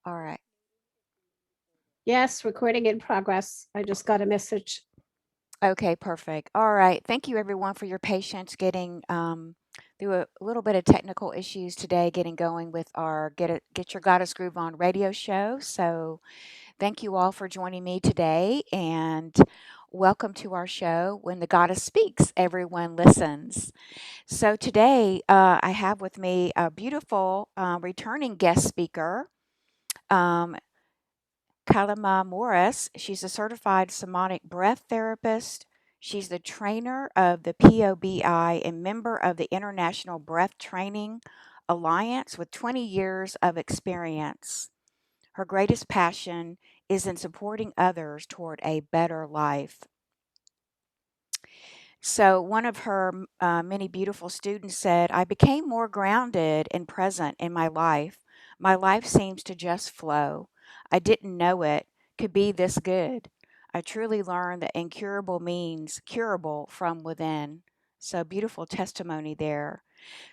All right. Yes, recording in progress. I just got a message. Okay, perfect. All right. Thank you, everyone, for your patience getting through a little bit of technical issues today, getting going with our Get Your Goddess Groove On radio show. So, thank you all for joining me today, and welcome to our show. When the Goddess speaks, everyone listens. So, today I have with me a beautiful returning guest speaker. Um, Kaiilama Morris. She's a certified somatic breath therapist. She's the trainer of the POBI and member of the International Breath Training Alliance with 20 years of experience. Her greatest passion is in supporting others toward a better life. So, one of her many beautiful students said, I became more grounded and present in my life. My life seems to just flow. I didn't know it could be this good. I truly learned that incurable means curable from within. So, beautiful testimony there.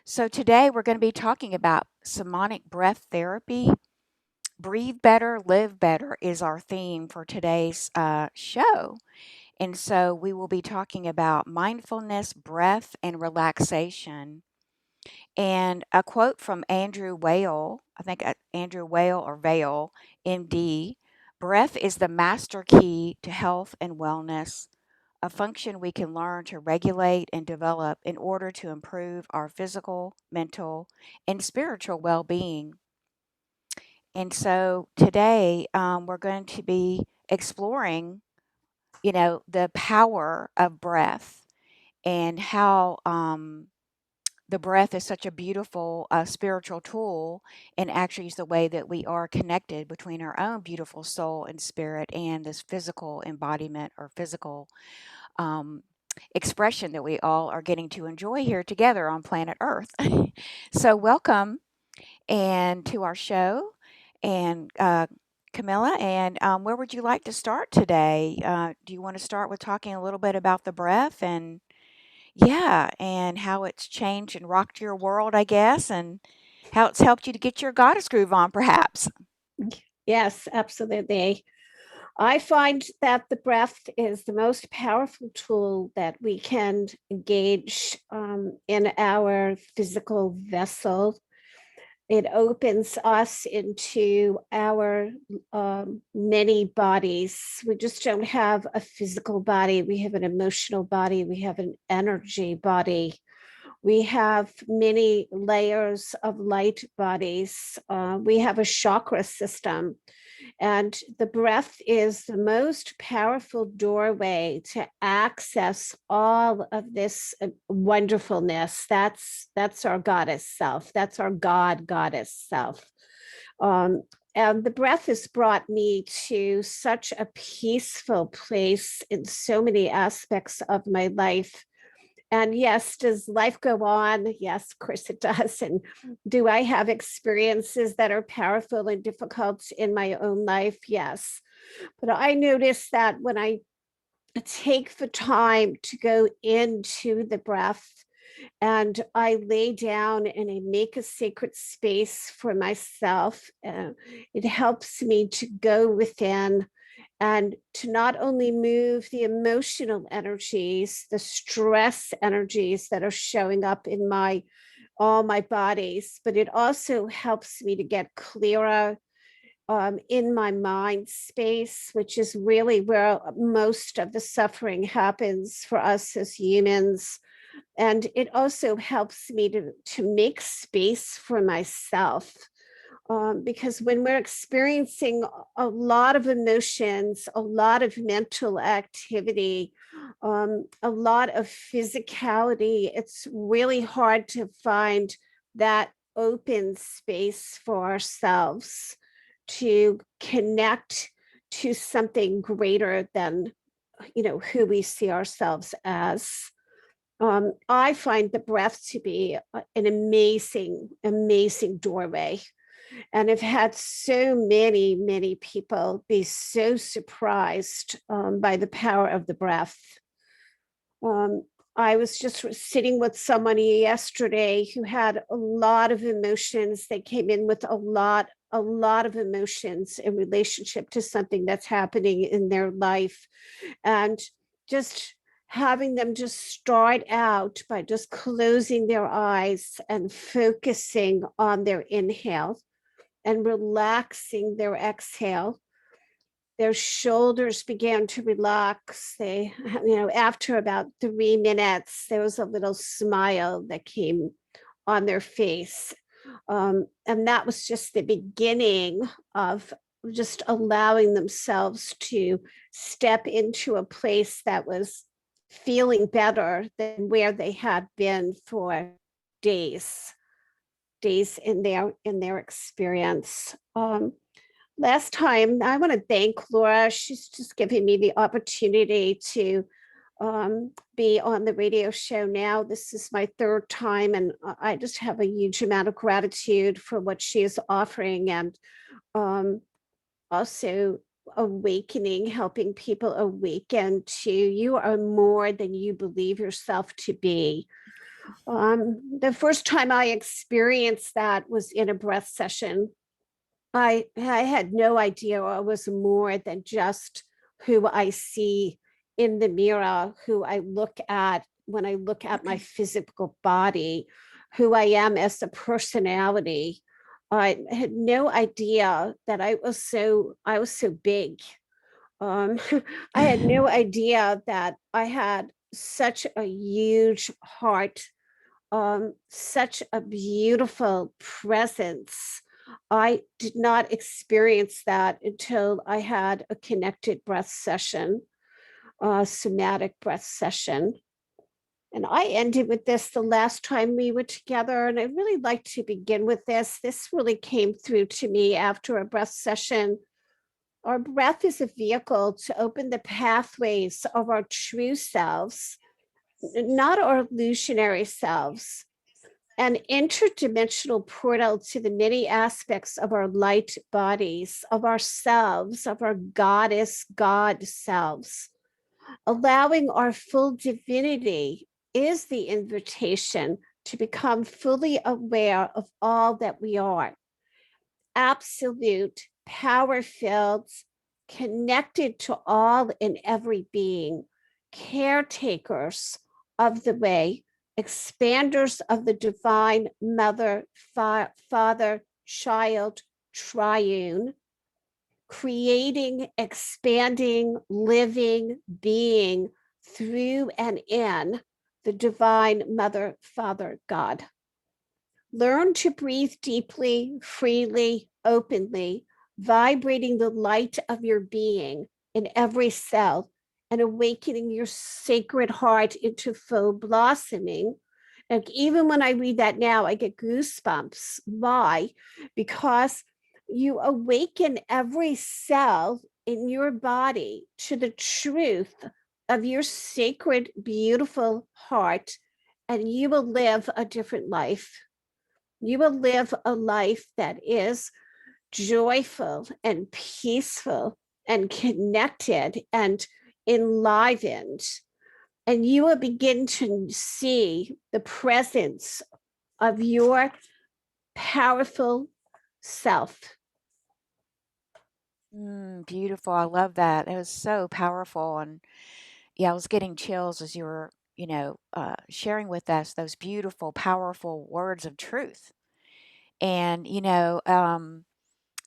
So, today we're going to be talking about somatic breath therapy. Breathe better, live better is our theme for today's show. And so we will be talking about mindfulness, breath, and relaxation. And a quote from Andrew Whale, I think Andrew Whale or Vale, MD: breath is the master key to health and wellness, a function we can learn to regulate and develop in order to improve our physical, mental, and spiritual well being. And so today we're going to be exploring, the power of breath and how the breath is such a beautiful spiritual tool, and actually is the way that we are connected between our own beautiful soul and spirit and this physical embodiment or physical um, expression that we all are getting to enjoy here together on planet Earth. So, welcome and to our show, and Camilla. And where would you like to start today? Do you want to start with talking a little bit about the breath and yeah, and how it's changed and rocked your world, I guess, and how it's helped you to get your goddess groove on, perhaps? Yes, absolutely. I find that the breath is the most powerful tool that we can engage in our physical vessel. It opens us into our many bodies. We just don't have a physical body, we have an emotional body, we have an energy body. We have many layers of light bodies. We have a chakra system, and the breath is the most powerful doorway to access all of this wonderfulness. That's our goddess self. That's our goddess self. And the breath has brought me to such a peaceful place in so many aspects of my life. And yes, does life go on? Yes, of course it does. And do I have experiences that are powerful and difficult in my own life? Yes. But I notice that when I take the time to go into the breath and I lay down and I make a sacred space for myself, it helps me to go within and to not only move the emotional energies, the stress energies that are showing up in my all my bodies, but it also helps me to get clearer in my mind space, which is really where most of the suffering happens for us as humans. And it also helps me to make space for myself, because when we're experiencing a lot of emotions, a lot of mental activity, a lot of physicality, it's really hard to find that open space for ourselves to connect to something greater than who we see ourselves as. I find the breath to be an amazing doorway, and I've had so many people be so surprised by the power of the breath. Um, I was just sitting with someone yesterday who had a lot of emotions. They came in with a lot a lot of emotions in relationship to something that's happening in their life. And just having them just start out by just closing their eyes and focusing on their inhale and relaxing their exhale. Their shoulders began to relax. They, after about 3 minutes, there was a little smile that came on their face. And that was just the beginning of just allowing themselves to step into a place that was feeling better than where they had been for days, days in their experience. Last time, I want to thank Laura. She's just giving me the opportunity to be on the radio show now. This is my third time, and I just have a huge amount of gratitude for what she is offering, and um, also awakening, helping people awaken to you are more than you believe yourself to be. The first time I experienced that was in a breath session. I had no idea I was more than just who I see in the mirror, who I look at when I look at my physical body, who I am as a personality. I had no idea that I was so big. Um, I had no idea that I had such a huge heart, such a beautiful presence. I did not experience that until I had a connected breath session, a somatic breath session. And I ended with this the last time we were together. And I really like to begin with this. This really came through to me after a breath session. Our breath is a vehicle to open the pathways of our true selves, not our illusionary selves, an interdimensional portal to the many aspects of our light bodies, of ourselves, of our goddess, God selves. Allowing our full divinity is the invitation to become fully aware of all that we are. Absolute, power filled, connected to all and every being, caretakers of the way, expanders of the divine mother, father, child, triune, creating, expanding, living being through and in the divine mother, father, God. Learn to breathe deeply, freely, openly, vibrating the light of your being in every cell and awakening your sacred heart into full blossoming. Like even when I read that now, I get goosebumps. Why? Because you awaken every cell in your body to the truth of your sacred, beautiful heart, and you will live a different life. You will live a life that is joyful and peaceful and connected and enlivened. And you will begin to see the presence of your powerful self. Beautiful. I love that. It was so powerful. And yeah, I was getting chills as you were, sharing with us those beautiful, powerful words of truth. And,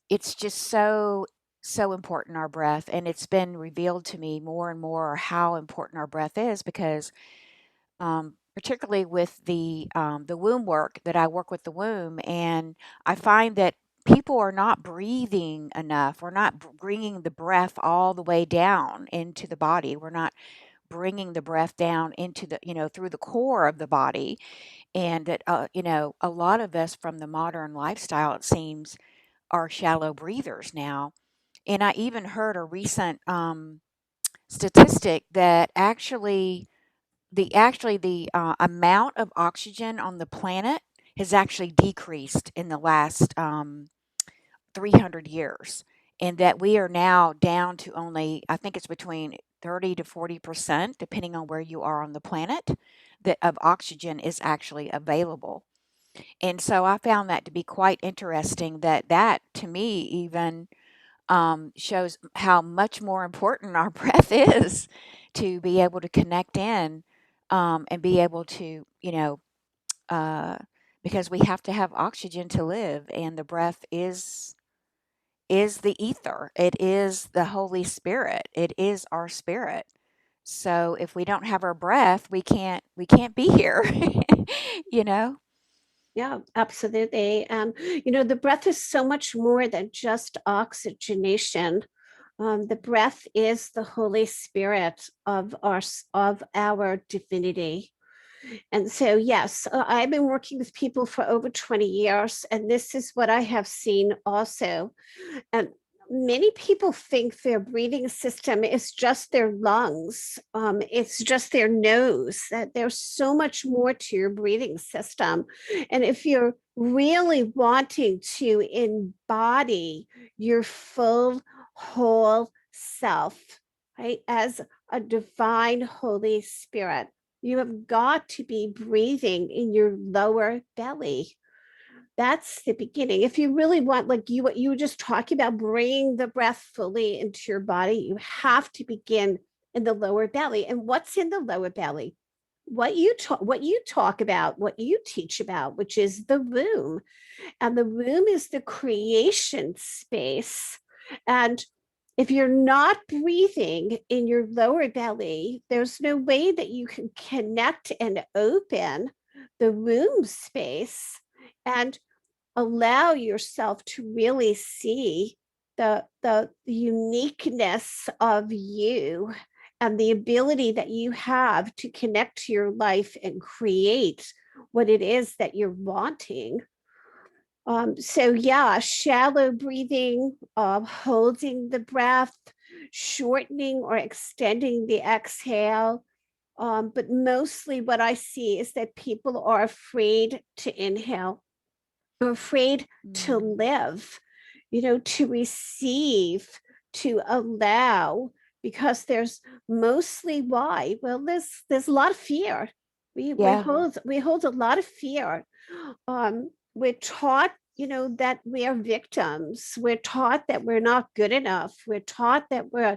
it's just so, so important, our breath. And it's been revealed to me more and more how important our breath is because, particularly with the womb work that I work with the womb, and I find that people are not breathing enough. We're not bringing the breath all the way down into the body. We're not bringing the breath down into the, through the core of the body. And that, a lot of us from the modern lifestyle, it seems, are shallow breathers now. And I even heard a recent statistic that actually the amount of oxygen on the planet has actually decreased in the last 300 years, and that we are now down to only, I think it's between 30 to 40%, depending on where you are on the planet, that of oxygen is actually available. And so I found that to be quite interesting, that to me even shows how much more important our breath is to be able to connect in, and be able to, uh, because we have to have oxygen to live, and the breath is the ether. It is the Holy Spirit. It is our spirit. So if we don't have our breath, we can't be here. you know? Yeah, absolutely. The breath is so much more than just oxygenation. The breath is the Holy Spirit of our divinity. And so, yes, I've been working with people for over 20 years, and this is what I have seen also. And many people think their breathing system is just their lungs, it's just their nose, that there's so much more to your breathing system. And if you're really wanting to embody your full, whole self, right, as a divine Holy Spirit, you have got to be breathing in your lower belly. That's the beginning. If you really want, like you, what you were just talking about, bringing the breath fully into your body, you have to begin in the lower belly. And what's in the lower belly? What you talk about, what you teach about, which is the womb. And the womb is the creation space. And if you're not breathing in your lower belly, there's no way that you can connect and open the womb space and allow yourself to really see the uniqueness of you and the ability that you have to connect to your life and create what it is that you're wanting. So yeah, shallow breathing, holding the breath, shortening or extending the exhale. But mostly what I see is that people are afraid to inhale, are afraid to Mm, live, to receive, to allow, because there's mostly why. Well, there's a lot of fear. We we yeah. hold we hold a lot of fear. We're taught, that we are victims. We're taught that we're not good enough. We're taught that we're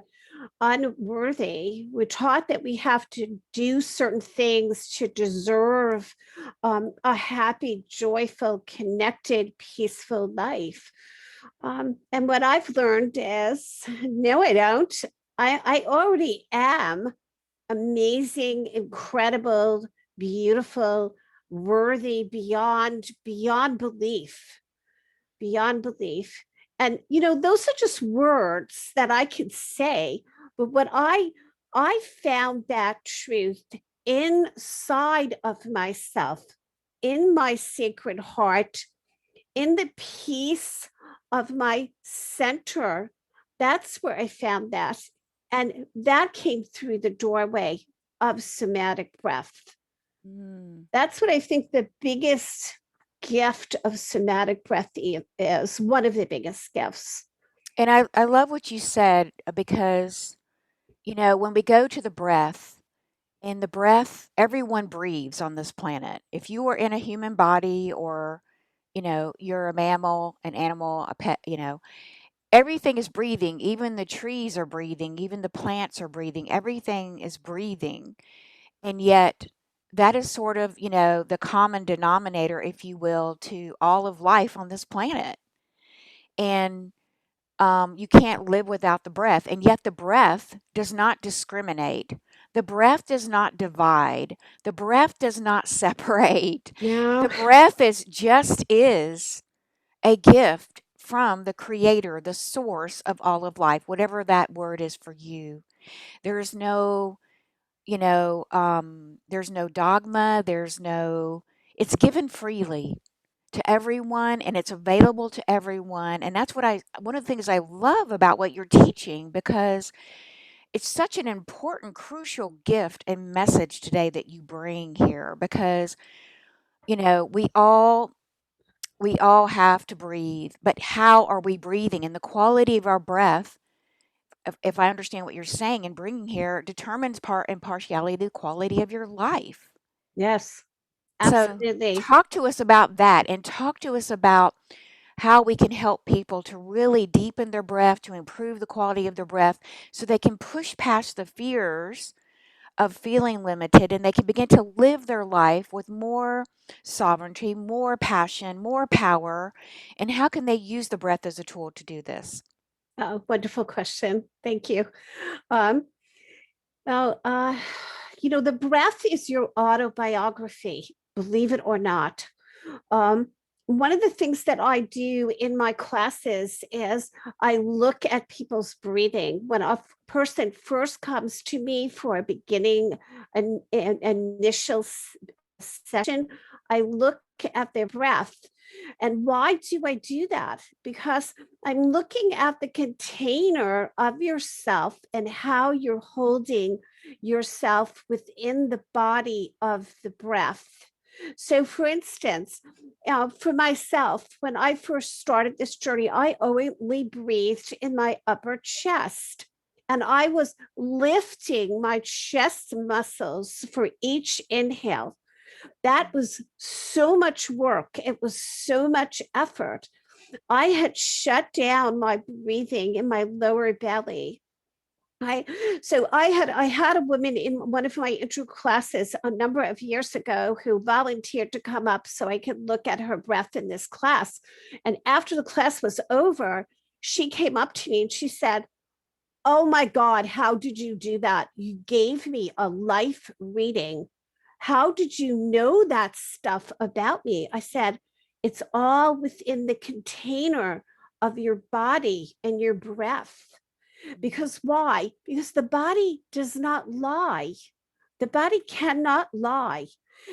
unworthy. We're taught that we have to do certain things to deserve a happy, joyful, connected, peaceful life. And what I've learned is no, I don't. I already am amazing, incredible, beautiful, worthy beyond belief, beyond belief. And those are just words that I can say, but what I found that truth inside of myself, in my sacred heart, in the peace of my center. That's where I found that. And that came through the doorway of somatic breath. Mm. That's what I think the biggest gift of somatic breath is, one of the biggest gifts. And I love what you said, because, when we go to the breath, in the breath, everyone breathes on this planet. If you are in a human body, or, you're a mammal, an animal, a pet, everything is breathing. Even the trees are breathing, even the plants are breathing. Everything is breathing. And yet, that is sort of, the common denominator, if you will, to all of life on this planet. And you can't live without the breath. And yet, the breath does not discriminate. The breath does not divide. The breath does not separate. No, The breath is a gift from the creator, the source of all of life, whatever that word is for you. There is no, there's no dogma. It's given freely to everyone, and it's available to everyone. And that's one of the things I love about what you're teaching, because it's such an important, crucial gift and message today that you bring here, because, we all have to breathe, but how are we breathing? And the quality of our breath, if I understand what you're saying and bringing here, determines part and partiality the quality of your life. yes, So Absolutely. talk to us about that, and talk to us about how we can help people to really deepen their breath, to improve the quality of their breath, so they can push past the fears of feeling limited and they can begin to live their life with more sovereignty, more passion, more power. And how can they use the breath as a tool to do this? Wonderful question. Thank you. Um, well, the breath is your autobiography, believe it or not. Um, One of the things that I do in my classes is I look at people's breathing. When a person first comes to me for a beginning, an initial session, I look at their breath. And why do I do that? Because I'm looking at the container of yourself and how you're holding yourself within the body of the breath. So, for instance, for myself, when I first started this journey, I only breathed in my upper chest. And I was lifting my chest muscles for each inhale. That was so much work. It was so much effort. I had shut down my breathing in my lower belly. I I had a woman in one of my intro classes a number of years ago who volunteered to come up so I could look at her breath in this class. And after the class was over, she came up to me and she said, "Oh my God, how did you do that? You gave me a life reading. How did you know that stuff about me?" I said, "It's all within the container of your body and your breath." Mm, Because why? Because the body does not lie. The body cannot lie.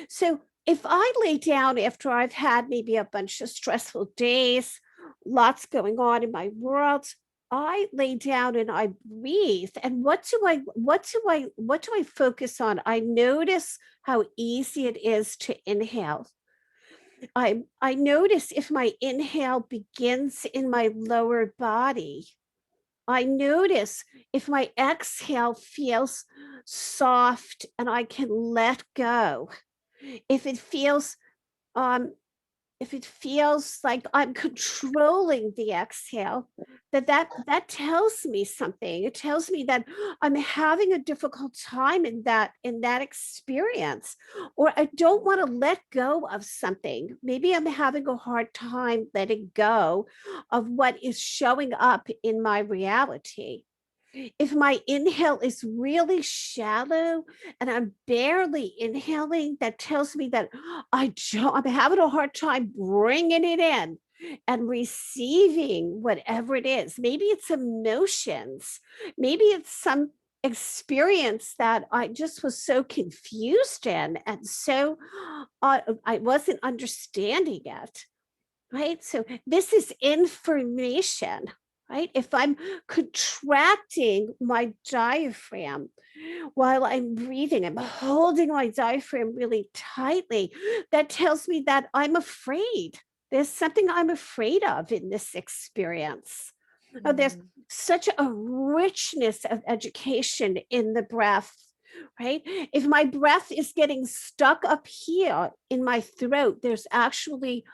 So if I lay down after I've had maybe a bunch of stressful days, lots going on in my world, I lay down and I breathe. And what do I focus on? I notice how easy it is to inhale. I notice if my inhale begins in my lower body. I notice if my exhale feels soft and I can let go. If it feels um if it feels like I'm controlling the exhale, that tells me something. It tells me that I'm having a difficult time in that experience, or I don't want to let go of something. Maybe I'm having a hard time letting go of what is showing up in my reality. If my inhale is really shallow and I'm barely inhaling, that tells me that I'm having a hard time bringing it in and receiving whatever it is. Maybe it's emotions, maybe it's some experience that I just was so confused in, and so I wasn't understanding it. Right. So this is information, right? If I'm contracting my diaphragm while I'm breathing, I'm holding my diaphragm really tightly. That tells me that I'm afraid. There's something I'm afraid of in this experience. There's mm, such a richness of education in the breath, right? If my breath is getting stuck up here in my throat, there's actually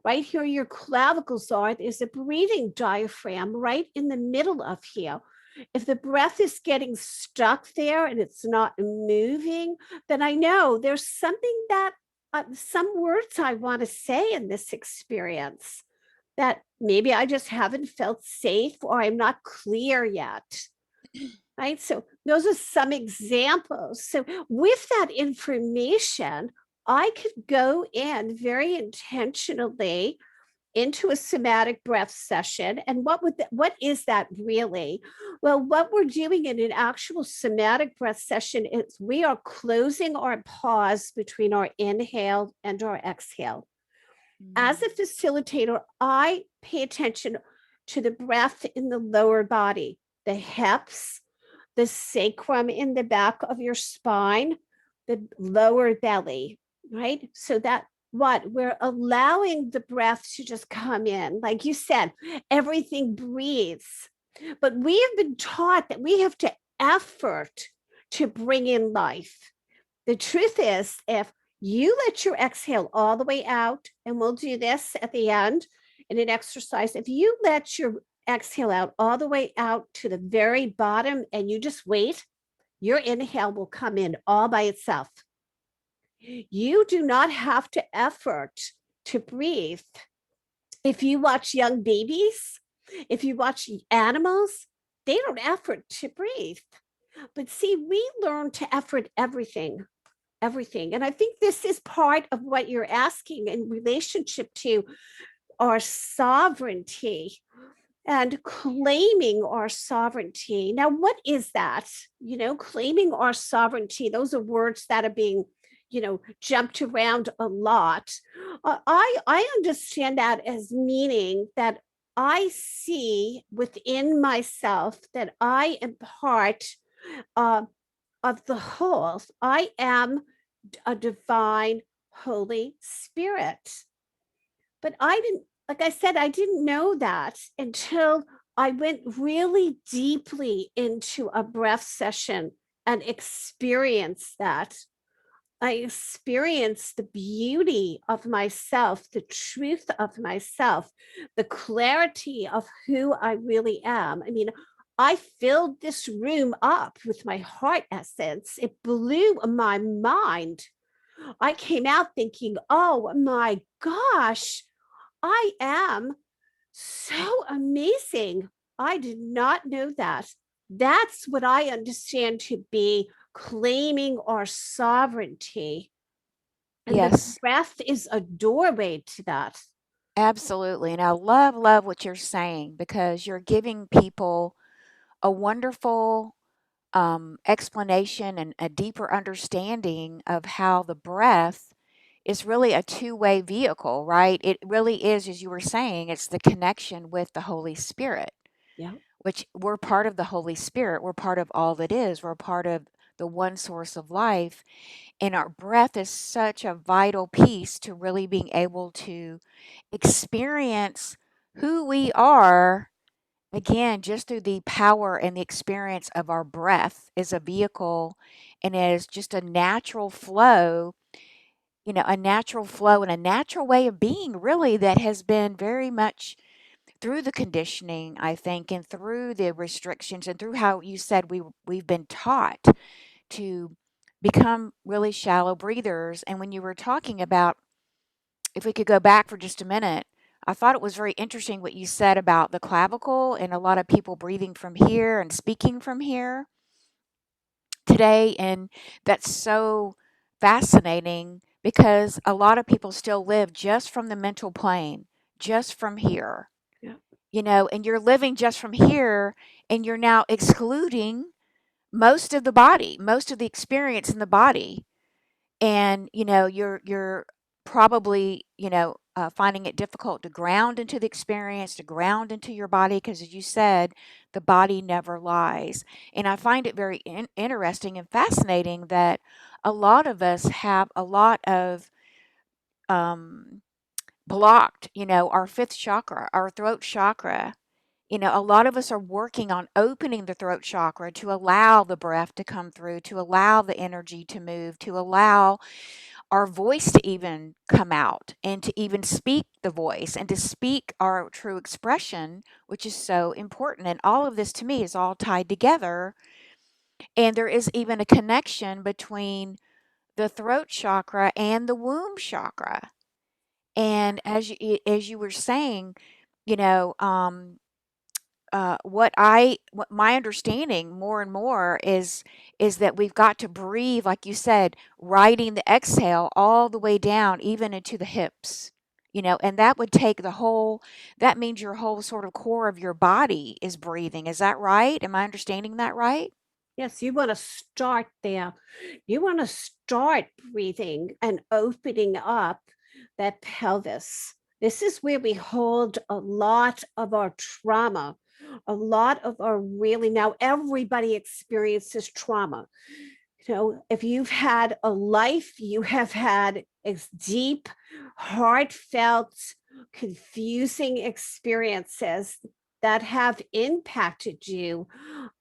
right here your clavicles are, there's a breathing diaphragm right in the middle of here. If the breath is getting stuck there and it's not moving, then I know there's something that some words I want to say in this experience that maybe I just haven't felt safe or I'm not clear yet. Right. So those are some examples. So with that information, I could go in very intentionally into a somatic breath session. And what is that really? Well, what we're doing in an actual somatic breath session is we are closing our pause between our inhale and our exhale. As mm, a facilitator, I pay attention to the breath in the lower body, the hips, the sacrum in the back of your spine, the lower belly, right? So that what we're allowing the breath to just come in. Like you said, everything breathes. But we have been taught that we have to effort to bring in life. The truth is, if You let your exhale all the way out, and we'll do this at the end in an exercise. If you let your exhale out all the way out to the very bottom and you just wait, your inhale will come in all by itself. You do not have to effort to breathe. If you watch young babies, if you watch animals, they don't effort to breathe. But see, we learn to effort everything, everything. And I think this is part of what you're asking in relationship to our sovereignty and claiming our sovereignty. Now, what is that? Claiming our sovereignty, those are words that are being, jumped around a lot. I understand that as meaning that I see within myself that I am part uh, of the whole. I am a divine Holy Spirit. But I didn't, like I said, I didn't know that until I went really deeply into a breath session and experienced that. I experienced the beauty of myself, the truth of myself, the clarity of who I really am. I mean, I filled this room up with my heart essence. It blew my mind. I came out thinking, oh my gosh, I am so amazing. I did not know that. That's what I understand to be claiming our sovereignty. And the Yes, breath is a doorway to that. absolutely. And I love, love what you're saying because you're giving people a wonderful explanation and a deeper understanding of how the breath is really a two-way vehicle, right? It really is, as you were saying, it's the connection with the Holy Spirit, Yeah. which we're part of the Holy Spirit. We're part of all that is. We're part of the one source of life. And our breath is such a vital piece to really being able to experience who we are again, just through the power and the experience of our breath as a vehicle and as just a natural flow, a natural flow and a natural way of being, really, that has been very much through the conditioning, I think, and through the restrictions and through how you said we've been taught to become really shallow breathers. And when you were talking about, if we could go back for just a minute, I thought it was very interesting what you said about the clavicle and a lot of people breathing from here and speaking from here today. And that's so fascinating because a lot of people still live just from the mental plane, just from here, Yeah. and you're living just from here and you're now excluding most of the body, most of the experience in the body. And you're probably finding it difficult to ground into the experience, to ground into your body, because as you said, the body never lies. And I find it very interesting and fascinating that a lot of us have a lot of um, blocked, our fifth chakra, our throat chakra. A lot of us are working on opening the throat chakra to allow the breath to come through, to allow the energy to move, to allow our voice to even come out and to even speak the voice and to speak our true expression, which is so important. And all of this to me is all tied together. And there is even a connection between the throat chakra and the womb chakra. And as you were saying, you know, um, what my understanding more and more is that we've got to breathe, like you said, riding the exhale all the way down, even into the hips. And that would take that means your whole sort of core of your body is breathing. Is that right? Am I understanding that right? Yes, you want to start there. You want to start breathing and opening up that pelvis. This is where we hold a lot of our trauma, a lot of our really, now everybody experiences trauma. If you've had a life, you have had deep, heartfelt, confusing experiences that have impacted you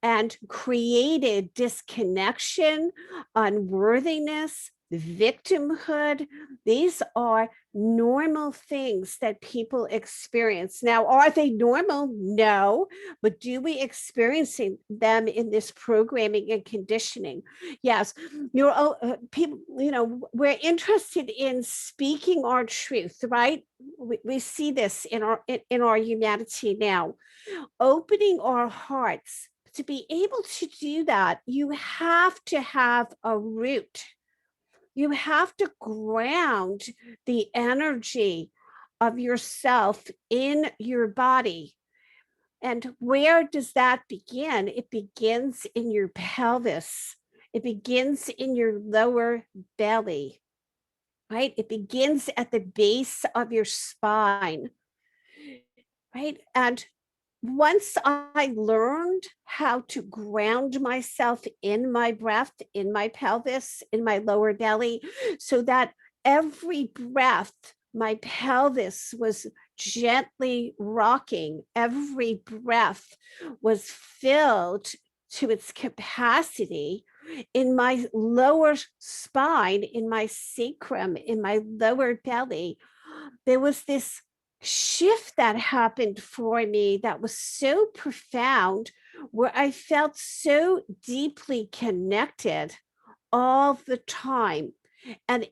and created disconnection, unworthiness, the victimhood. These are normal things that people experience. Now, are they normal? No, but do we experience them in this programming and conditioning? Yes. People, we're interested in speaking our truth, right? We see this in our humanity now, opening our hearts. To be able to do that, you have to have a root. You have to ground the energy of yourself in your body. And where does that begin? It begins in your pelvis. It begins in your lower belly, right? It begins at the base of your spine, right? And once I learned how to ground myself in my breath, in my pelvis, in my lower belly, so that every breath, my pelvis was gently rocking, every breath was filled to its capacity in my lower spine, in my sacrum, in my lower belly. There was this shift that happened for me that was so profound, where I felt so deeply connected all the time. And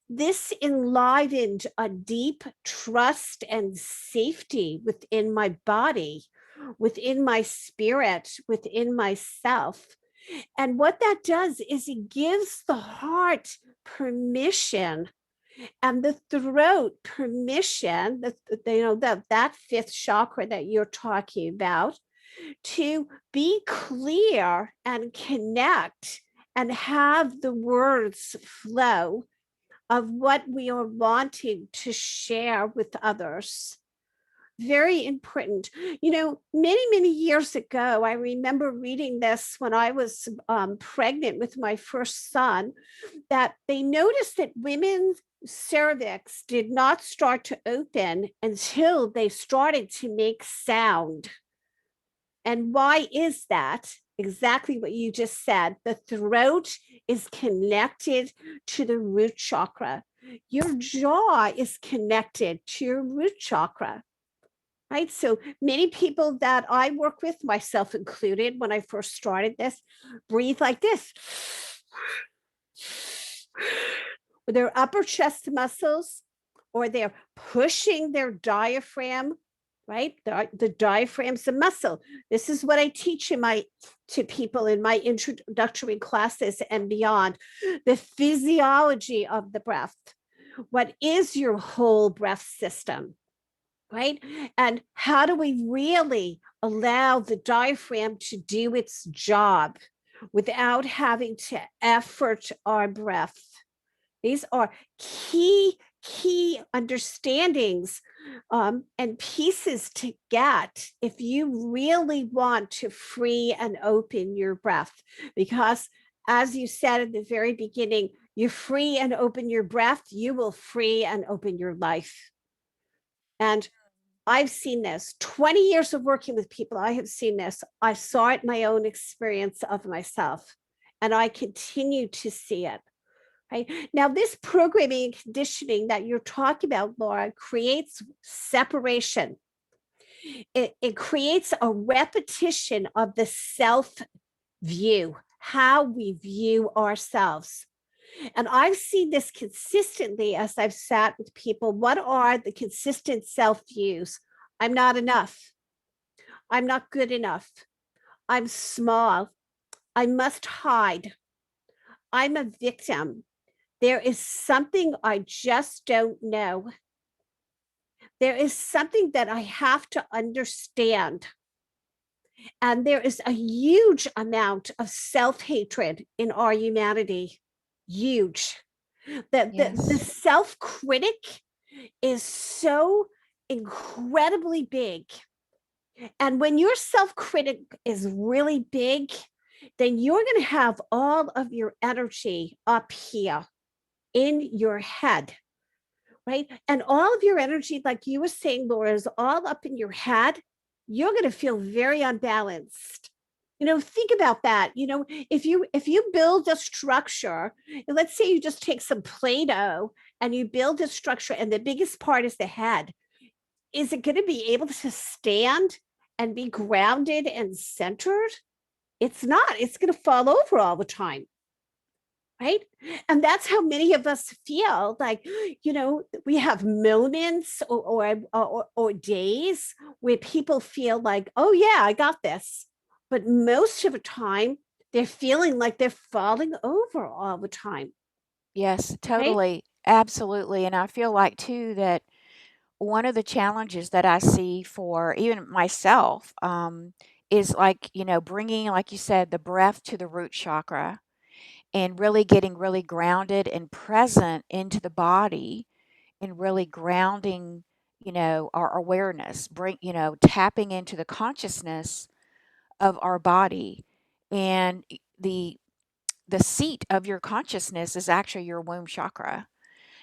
this enlivened a deep trust and safety within my body, within my spirit, within myself. And what that does is it gives the heart permission and the throat permission, that fifth chakra that you're talking about, to be clear and connect and have the words flow of what we are wanting to share with others. Very important. Many years ago, I remember reading this when I was pregnant with my first son, that they noticed that women's cervix did not start to open until they started to make sound. And why is that? Exactly what you just said. The throat is connected to the root chakra. Your jaw is connected to your root chakra, right? So many people that I work with, myself included, when I first started this, breathe like this with their upper chest muscles, or they're pushing their diaphragm, right? The diaphragm's a muscle. This is what I teach to people in my introductory classes and beyond. The physiology of the breath. What is your whole breath system, right? And how do we really allow the diaphragm to do its job without having to effort our breath? These are key understandings and pieces to get if you really want to free and open your breath. Because as you said at the very beginning, you free and open your breath, you will free and open your life. And I've seen this 20 years of working with people. I have seen this. I saw it in my own experience of myself, and I continue to see it. Right now, this programming and conditioning that you're talking about, Laura, creates separation. It creates a repetition of the self view, how we view ourselves. And I've seen this consistently as I've sat with people. What are the consistent self views? I'm not enough. I'm not good enough. I'm small. I must hide. I'm a victim. There is something I just don't know. There is something that I have to understand. And there is a huge amount of self hatred in our humanity. Huge. The Yes. self critic is so incredibly big. And when your self critic is really big, then you're going to have all of your energy up here in your head, right? And all of your energy, like you were saying, Laura, is all up in your head. You're going to feel very unbalanced. Think about that. If you build a structure, let's say you just take some Play-Doh and you build a structure, and the biggest part is the head. Is it going to be able to stand and be grounded and centered? It's not. It's going to fall over all the time, right? And that's how many of us feel like, we have moments or days where people feel like, oh, yeah, I got this. But most of the time, they're feeling like they're falling over all the time, Yes, right? totally. Absolutely. And I feel like too that one of the challenges that I see for even myself is like, bringing, like you said, the breath to the root chakra and really getting really grounded and present into the body and really grounding, our awareness, tapping into the consciousness of our body. And the seat of your consciousness is actually your womb chakra.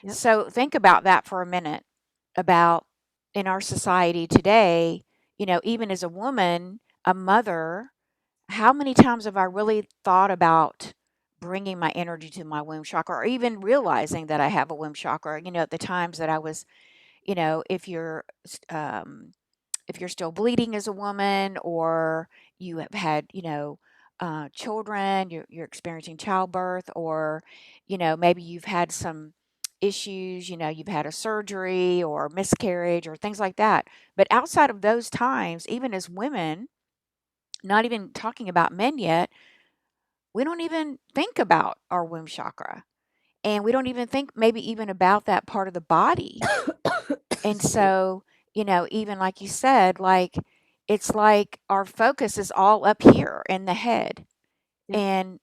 Yep. So think about that for a minute about in our society today, even as a woman, a mother, how many times have I really thought about bringing my energy to my womb chakra or even realizing that I have a womb chakra, at the times that I was, if if you're still bleeding as a woman or you have had, children, you're experiencing childbirth, or, maybe you've had some issues, you've had a surgery or miscarriage or things like that. But outside of those times, even as women, not even talking about men yet, we don't even think about our womb chakra. And we don't even think maybe even about that part of the body. And Excuse me. so, even like you said, like it's like our focus is all up here in the head. Yep. And,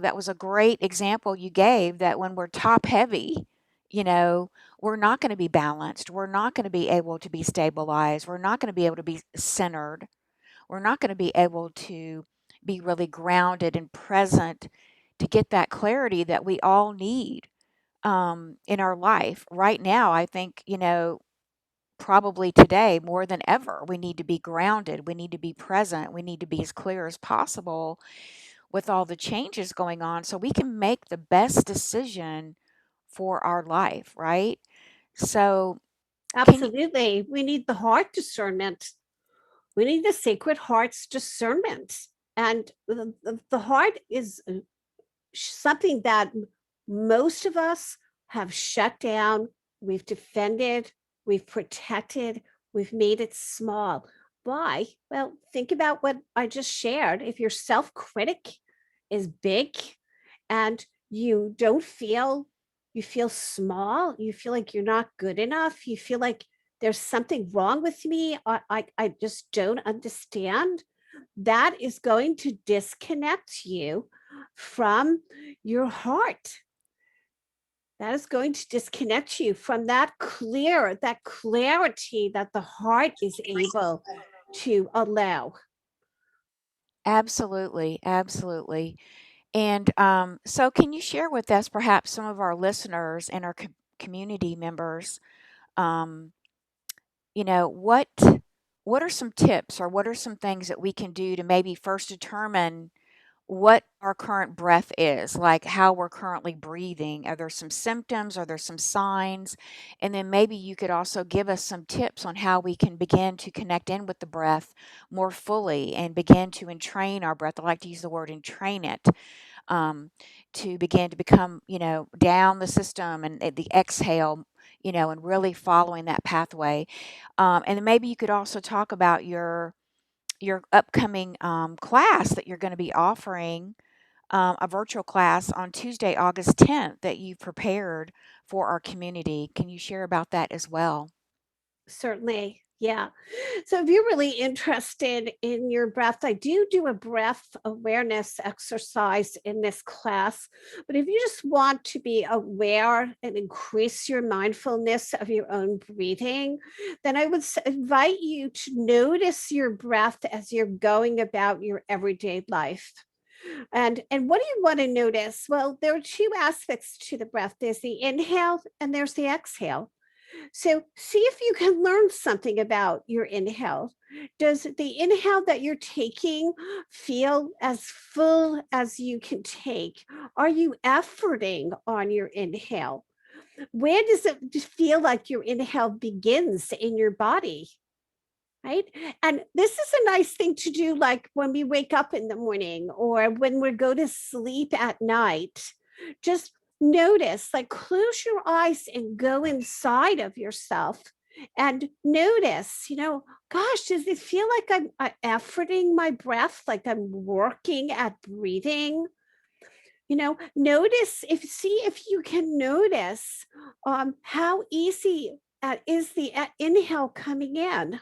that was a great example you gave that when we're top heavy, you know, we're not going to be balanced. We're not going to be able to be stabilized. We're not going to be able to be centered. We're not going to be able to be really grounded and present to get that clarity that we all need in our life. Right now, I think, probably today more than ever, we need to be grounded. We need to be present. We need to be as clear as possible with all the changes going on so we can make the best decision for our life, right? So, can you, Absolutely. We need the heart discernment. We need the sacred heart's discernment. And the heart is something that most of us have shut down, we've defended, we've protected, we've made it small. Why? Well, think about what I just shared. If your self critic is big and you feel small, you feel like you're not good enough, you feel like there's something wrong with me, I just don't understand, that is going to disconnect you from your heart. That is going to disconnect you from that clarity that the heart is able to allow. absolutely, absolutely. And so, can you share with us, perhaps some of our listeners and our community members, um, what are some tips or what are some things that we can do to maybe first determine what our current breath is, like how we're currently breathing? Are there some symptoms? Are there some signs? And then maybe you could also give us some tips on how we can begin to connect in with the breath more fully and begin to entrain our breath. I like to use the word entrain it, um, to begin to become, down the system and the exhale, and really following that pathway. And then maybe you could also talk about your upcoming class that you're going to be offering, a virtual class on Tuesday, August 10th, that you've prepared for our community. Can you share about that as well? Certainly. Yeah. So if you're really interested in your breath, I do a breath awareness exercise in this class. But if you just want to be aware and increase your mindfulness of your own breathing, then I would invite you to notice your breath as you're going about your everyday life. And what do you want to notice? Well, there are two aspects to the breath. There's the inhale and there's the exhale. So see if you can learn something about your inhale. Does the inhale that you're taking feel as full as you can take? Are you efforting on your inhale? Where does it feel like your inhale begins in your body? Right. And this is a nice thing to do, like when we wake up in the morning or when we go to sleep at night. Just notice, like, close your eyes and go inside of yourself and notice, gosh, does it feel like I'm efforting my breath, like I'm working at breathing? Notice, see if you can notice how easy is the inhale coming in.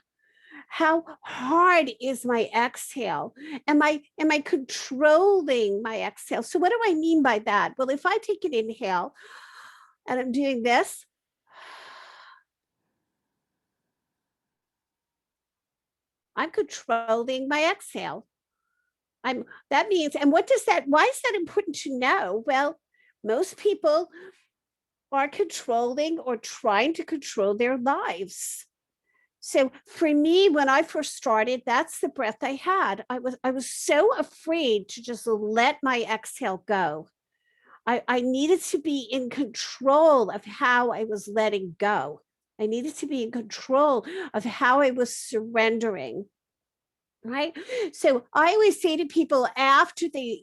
How hard is my exhale? Am I controlling my exhale? So what do I mean by that? Well, if I take an inhale and I'm doing this, I'm controlling my exhale. That means, and what does that, why is that important to know? Well, most people are controlling or trying to control their lives. So for me, when I first started, that's the breath I had. I was so afraid to just let my exhale go. I needed to be in control of how I was letting go. I needed to be in control of how I was surrendering. Right. So I always say to people after they,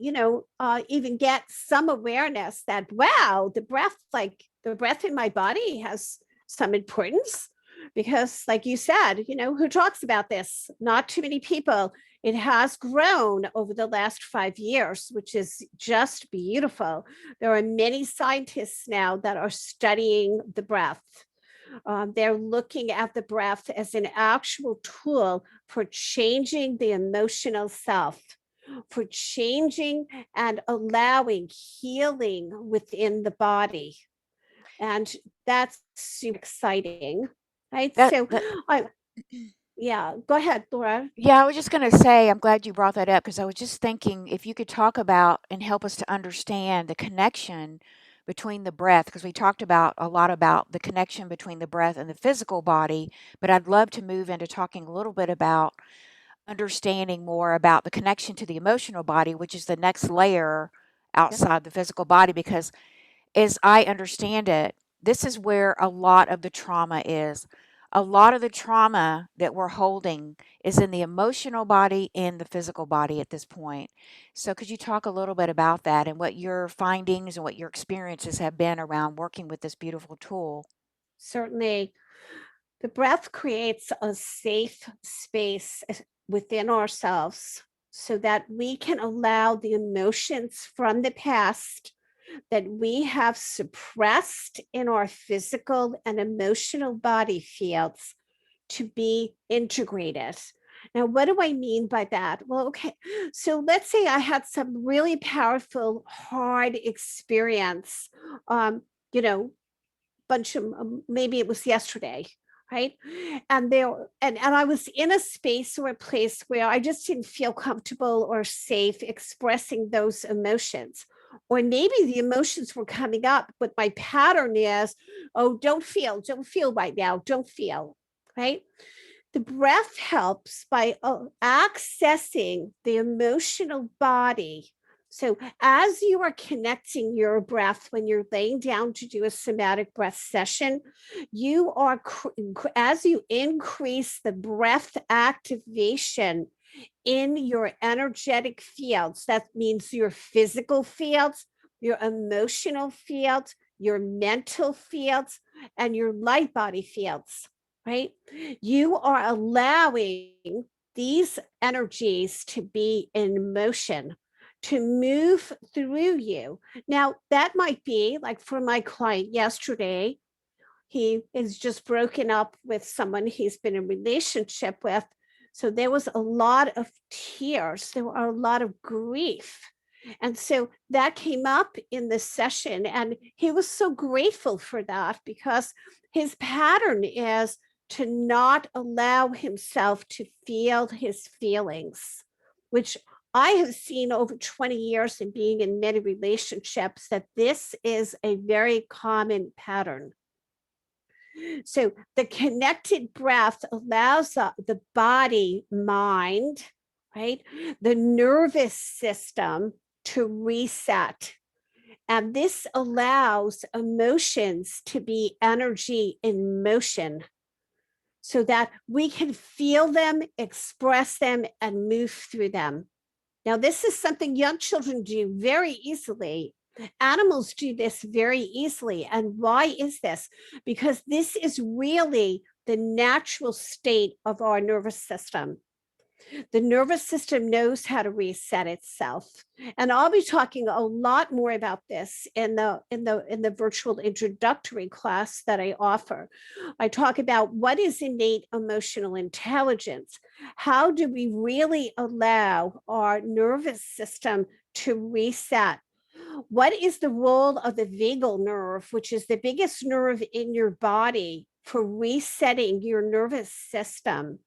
even get some awareness that, wow, the breath in my body has some importance. Because, like you said, who talks about this? Not too many people. It has grown over the last 5 years, which is just beautiful. There are many scientists now that are studying the breath. They're looking at the breath as an actual tool for changing the emotional self, for changing and allowing healing within the body. And that's super exciting. Right. That So, that I, yeah, go ahead, Laura. Yeah, I was just going to say, I'm glad you brought that up because I was just thinking if you could talk about and help us to understand the connection between the breath, because we talked about a lot about the connection between the breath and the physical body, but I'd love to move into talking a little bit about understanding more about the connection to the emotional body, which is the next layer Yep. outside the physical body, because as I understand it, this is where a lot of the trauma is. A lot of the trauma that we're holding is in the emotional body and the physical body at this point. So, could you talk a little bit about that and what your findings and what your experiences have been around working with this beautiful tool? Certainly. The breath creates a safe space within ourselves so that we can allow the emotions from the past that we have suppressed in our physical and emotional body fields to be integrated. Now, what do I mean by that? Well, okay, so let's say I had some really powerful, hard experience, um, you know, bunch of maybe it was yesterday, right? And I was in a space or a place where I just didn't feel comfortable or safe expressing those emotions. Or maybe the emotions were coming up, but my pattern is, oh, don't feel right now, don't feel, right? The breath helps by accessing the emotional body. So, as you are connecting your breath when you're laying down to do a somatic breath session, you are, as you increase the breath activation in your energetic fields, that means your physical fields, your emotional fields, your mental fields, and your light body fields, right? You are allowing these energies to be in motion, to move through you. Now, that might be like for my client yesterday, he is just broken up with someone he's been in a relationship with. So there was a lot of tears, there were a lot of grief. And so that came up in the session, and he was so grateful for that because his pattern is to not allow himself to feel his feelings, which I have seen over 20 years in being in many relationships that this is a very common pattern. So the connected breath allows the body, mind, right, the nervous system to reset. And this allows emotions to be energy in motion so that we can feel them, express them, and move through them. Now, this is something young children do very easily. Animals do this very easily. And why is this? Because this is really the natural state of our nervous system. The nervous system knows how to reset itself. And I'll be talking a lot more about this in the virtual introductory class that I offer. I talk about what is innate emotional intelligence. How do we really allow our nervous system to reset? What is the role of the vagal nerve, which is the biggest nerve in your body, for resetting your nervous system?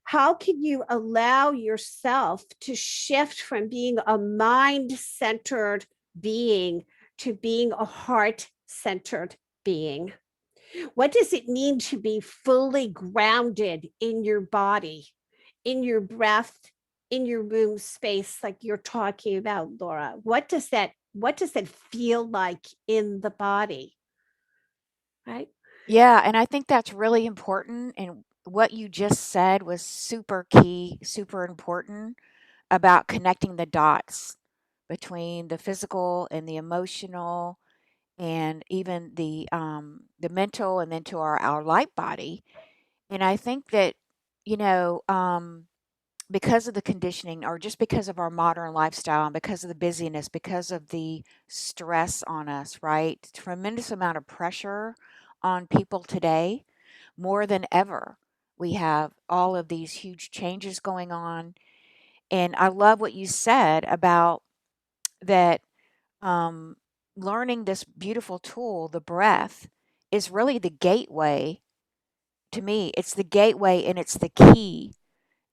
How can you allow yourself to shift from being a mind centered being to being a heart centered being? What does it mean to be fully grounded in your body, in your breath, in your room space, like you're talking about, Laura? What does that feel like in the body? Right? Yeah, and I think that's really important. And what you just said was super key, super important about connecting the dots between the physical and the emotional and even the mental and then to our light body. And I think that, you know, because of the conditioning or just because of our modern lifestyle and because of the busyness, because of the stress on us, right? Tremendous amount of pressure on people today, more than ever. We have all of these huge changes going on. And I love what you said about that um, learning this beautiful tool, the breath, is really the gateway. To me, it's the gateway and it's the key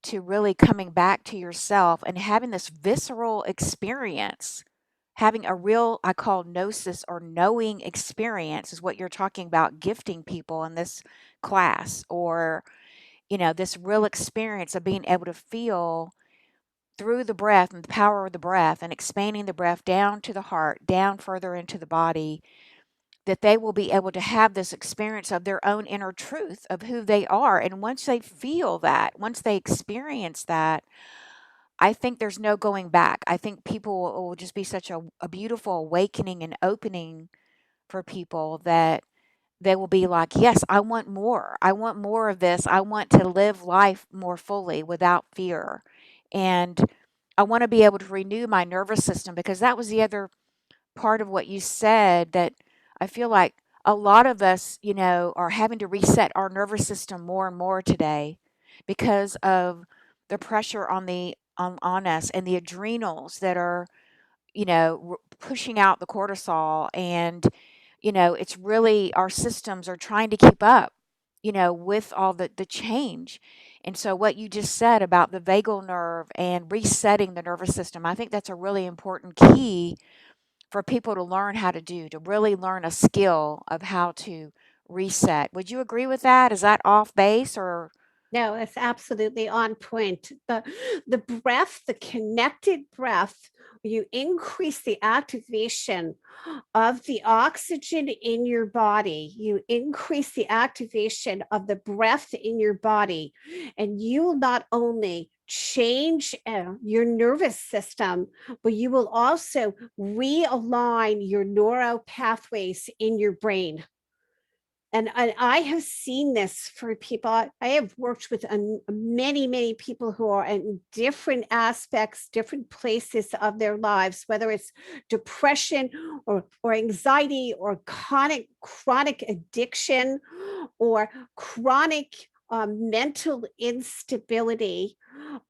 to really coming back to yourself and having this visceral experience, having a real, I call gnosis or knowing experience, is what you're talking about, gifting people in this class, or, this real experience of being able to feel through the breath and the power of the breath and expanding the breath down to the heart, down further into the body, that they will be able to have this experience of their own inner truth of who they are. And once they feel that, once they experience that, I think there's no going back. I think people will just be such a beautiful awakening and opening for people that they will be like, yes, I want more. I want more of this. I want to live life more fully without fear. And I want to be able to renew my nervous system, because that was the other part of what you said, that I feel like a lot of us, are having to reset our nervous system more and more today because of the pressure on us and the adrenals that are, pushing out the cortisol. And, it's really, our systems are trying to keep up, with all the change. And so what you just said about the vagal nerve and resetting the nervous system, I think that's a really important key for people to learn how to do, to really learn a skill of how to reset. Would you agree with that? Is that off base or? No, it's absolutely on point. The breath, the connected breath, you increase the activation of the oxygen in your body. You increase the activation of the breath in your body, and you will not only change your nervous system, but you will also realign your neural pathways in your brain. And I have seen this for people. I have worked with many people who are in different aspects, different places of their lives, whether it's depression or anxiety or chronic addiction or chronic mental instability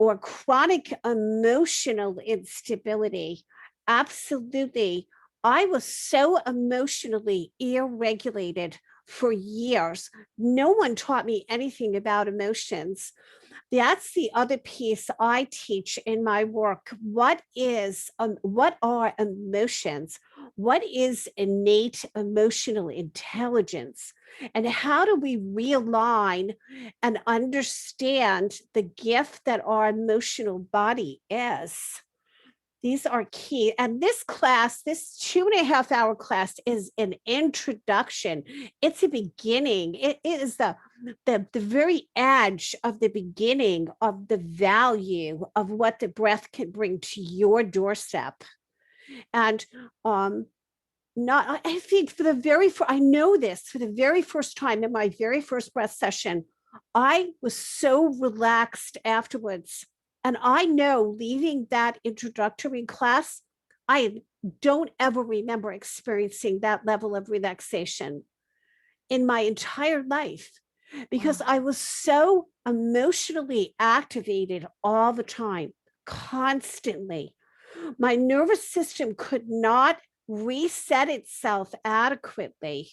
or chronic emotional instability. Absolutely. I was so emotionally irregulated for years. No one taught me anything about emotions. That's the other piece I teach in my work. What are emotions? what is innate emotional intelligence, and how do we realign and understand the gift that our emotional body is. These are key. And this class, this 2.5 hour class, is an introduction. It's a beginning. It is the very edge of the beginning of the value of what the breath can bring to your doorstep. And not I think for the very first, I know this for the very first time in my very first breath session, I was so relaxed afterwards. And I know leaving that introductory class, I don't ever remember experiencing that level of relaxation in my entire life because Wow. I was so emotionally activated all the time, constantly. My nervous system could not reset itself adequately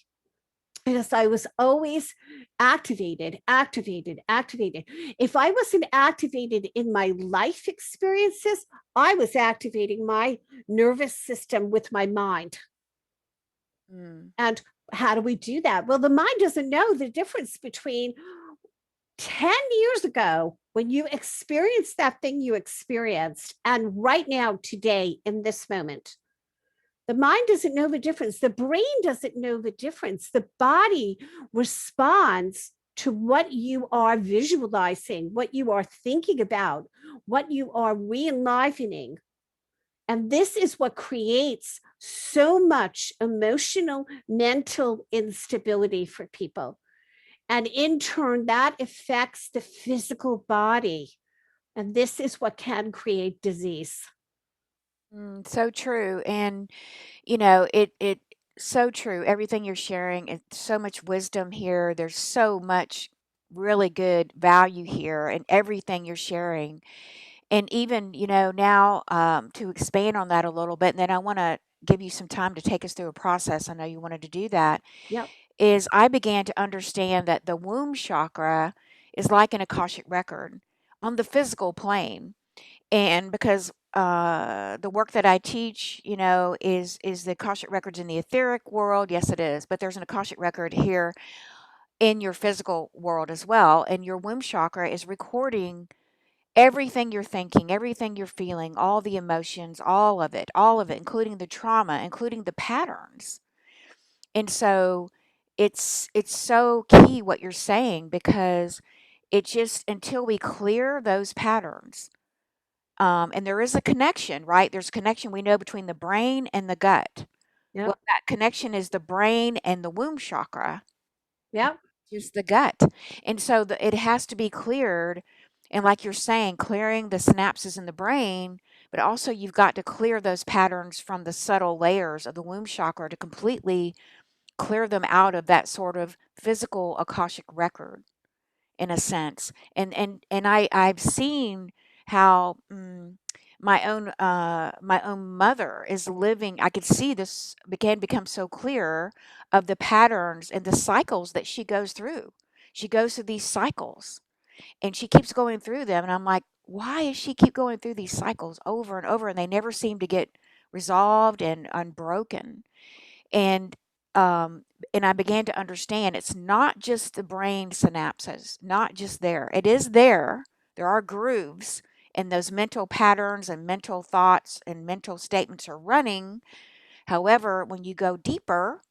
because I was always activated, activated, activated. If I wasn't activated in my life experiences, I was activating my nervous system with my mind. Mm. And how do we do that? Well, the mind doesn't know the difference between 10 years ago when you experienced that thing you experienced and right now, today, in this moment. The mind doesn't know the difference. The brain doesn't know the difference. The body responds to what you are visualizing, what you are thinking about, what you are re-enlivening. And this is what creates so much emotional, mental instability for people. And in turn, that affects the physical body. And this is what can create disease. Mm, so true. And it so true. Everything you're sharing, and so much wisdom here. There's so much really good value here and everything you're sharing. And even, now, to expand on that a little bit, and then I want to give you some time to take us through a process. I know you wanted to do that. Yep. Is I began to understand that the womb chakra is like an Akashic record on the physical plane. And because the work that I teach, is the Akashic records in the etheric world. Yes, it is. But there's an Akashic record here in your physical world as well. And your womb chakra is recording everything you're thinking, everything you're feeling, all the emotions, all of it, including the trauma, including the patterns. And so it's so key what you're saying, because it just, until we clear those patterns, and there is a connection, right? There's a connection we know between the brain and the gut. Well, Yep. that connection is the brain and the womb chakra, Yep. just the gut. And so it has to be cleared. And like you're saying, clearing the synapses in the brain, but also you've got to clear those patterns from the subtle layers of the womb chakra to completely clear them out of that sort of physical Akashic record, in a sense. And I've seen how, my own mother is living. I could see this began become so clear of the patterns and the cycles that she goes through. She goes through these cycles, and she keeps going through them, and I'm like, why does she keep going through these cycles over and over, and they never seem to get resolved and unbroken? And um and I began to understand it's not just the brain synapses, not just there. It is there. There are grooves, and those mental patterns and mental thoughts and mental statements are running. However, when you go deeper,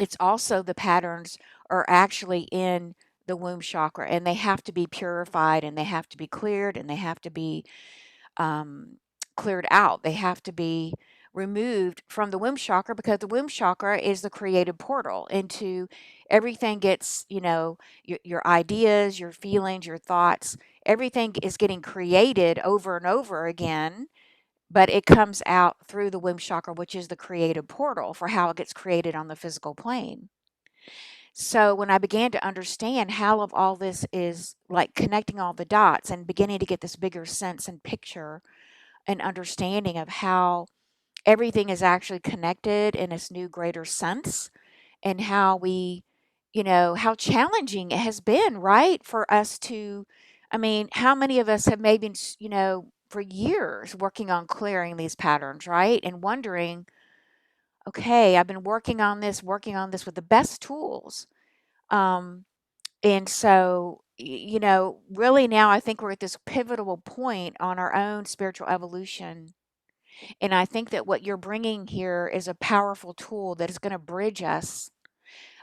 it's also the patterns are actually in the womb chakra, and they have to be purified, and they have to be cleared, and they have to be um, cleared out. They have to be removed from the womb chakra, because the womb chakra is the creative portal into everything. Gets, your ideas, your feelings, your thoughts, everything is getting created over and over again, but it comes out through the womb chakra, which is the creative portal for how it gets created on the physical plane. So when I began to understand how of all this is like connecting all the dots and beginning to get this bigger sense and picture and understanding of how everything is actually connected in this new greater sense, and how we, how challenging it has been, right, for us to, I mean, how many of us have maybe, for years working on clearing these patterns, right, and wondering, okay, I've been working on this with the best tools. Um, and so, really now I think we're at this pivotal point on our own spiritual evolution. And I think that what you're bringing here is a powerful tool that is going to bridge us.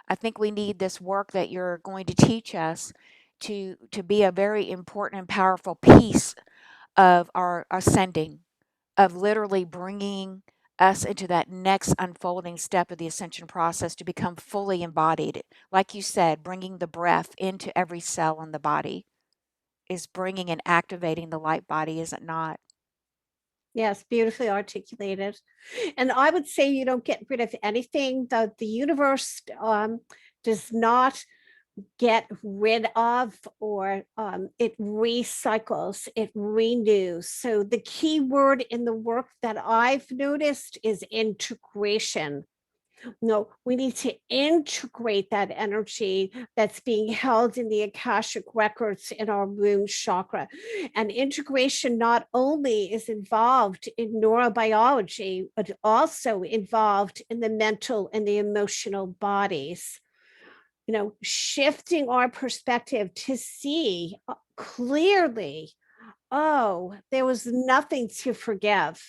I think we need this work that you're going to teach us to be a very important and powerful piece of our ascending, of literally bringing us into that next unfolding step of the ascension process to become fully embodied. Like you said, bringing the breath into every cell in the body is bringing and activating the light body, is it not? Yes, beautifully articulated. And I would say you don't get rid of anything. The universe does not get rid of, or it recycles, it renews. So the key word in the work that I've noticed is integration. No, we need to integrate that energy that's being held in the Akashic records in our womb chakra. And integration not only is involved in neurobiology, but also involved in the mental and the emotional bodies. Shifting our perspective to see clearly, oh, there was nothing to forgive.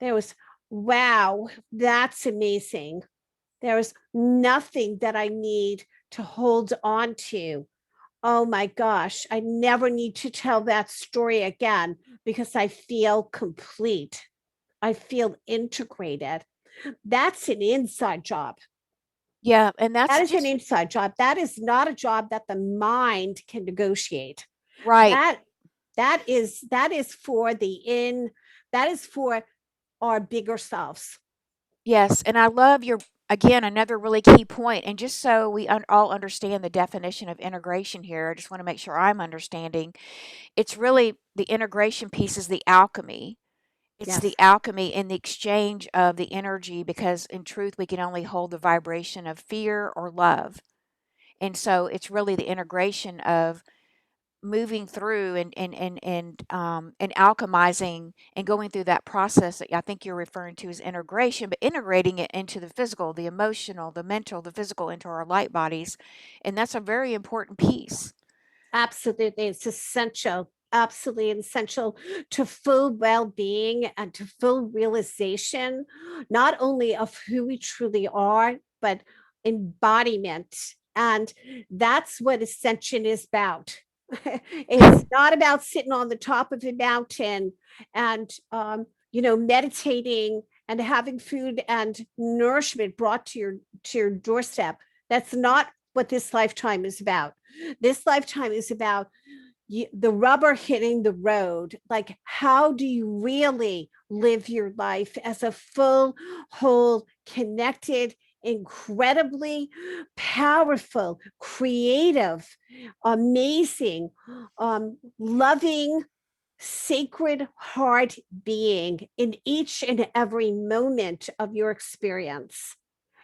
There was, wow, that's amazing. There was nothing that I need to hold on to. Oh my gosh, I never need to tell that story again because I feel complete. I feel integrated. That's an inside job. Yeah, and that's That is an just inside job. That is not a job that the mind can negotiate. right. That that is for the in that is for our bigger selves. Yes, and I love your again another really key point. And just so we all understand the definition of integration here, I just want to make sure I'm understanding. It's really the integration piece is the alchemy. It's the Yes, alchemy in the exchange of the energy because in truth we can only hold the vibration of fear or love. And so it's really the integration of moving through and alchemizing and going through that process that I think you're referring to as integration, but integrating it into the physical, the emotional, the mental, the physical into our light bodies. And that's a very important piece. absolutely. It's essential, absolutely essential to full well being and to full realization, not only of who we truly are, but embodiment. And that's what ascension is about. It's not about sitting on the top of a mountain and, meditating and having food and nourishment brought to your doorstep. That's not what this lifetime is about. This lifetime is about the rubber hitting the road. Like, how do you really live your life as a full, whole, connected, incredibly powerful, creative, amazing, loving, sacred heart being in each and every moment of your experience?